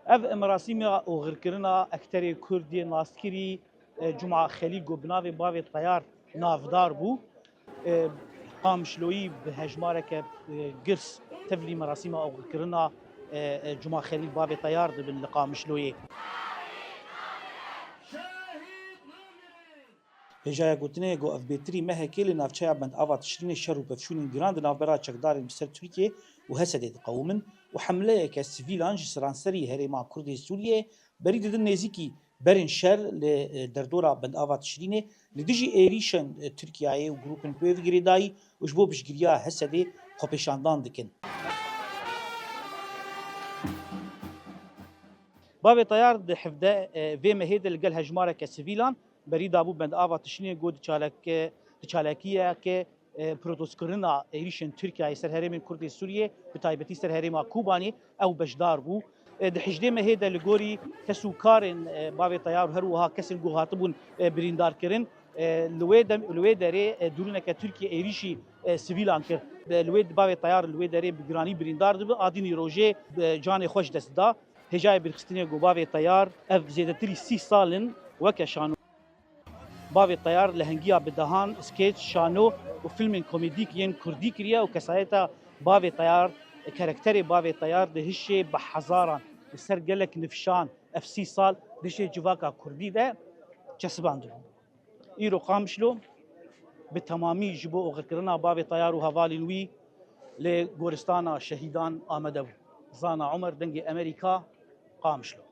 اف مراسم او غرکرنا اکتر کردی ناستکری جمعه خلیل گبناوی باوی طیار نافدار بو قامشلوی به هجمارک گرس تفلی مراسم او غرکرنا جمعه خلیل باوی طیار دبن لقامشلوی هجای گوتنه گو اف بیتری مهکل نافچه بند آوات شرین شر و بفشون گراند نافبرا چکدار مستر ترکیه و حسد قومن و حمله که سیویلان جسرانسری هریما کردی سوریه برید دن نزیکی برین شر در دورا بند آوات شرینه لدیجی ایریشن ترکیه و گروپن پیو گریدایی و جبو بشگریا حسد خوپشاندان دکن. باب طيار د حفده في مهيد الجل هجماره كسيفيلان بريد ابو بند افا تشني جود تشالكيه ك بروتوسكرنا ايريشن تركيا يسر هرم كردي سوريا بتايبتي سر هرم كوباني او بشدار بو د حجده مهيد الجوري كسوكارن باب طيار هروها كسن جوهاتبون بريندار كرن لويدري دورنا كتركيا ايريشي سيفيلان كر لويد باب طيار لويدري بجراني بريندار دب اديني روجي جاني خوش دسدا هجای برخستنی گو باوی طیار اف زیادتری 30 سالن وکه شانو باوی طیار لهنگیا بدهان سکیچ شانو و فیلم کمدیک ین کردی کریا و کسایتا باوی طیار کاراکتری باوی طیار دهشه بحزاران سرگلک نفشان اف 30 سال دهشه جواکا کردی ده چسباندو ایرو قامشلو به تمامی جبو اغرکرنا باوی طیار و هوالینوی لگورستان شهیدان آمده بود زانا عمر دنگ امریکا قامشلو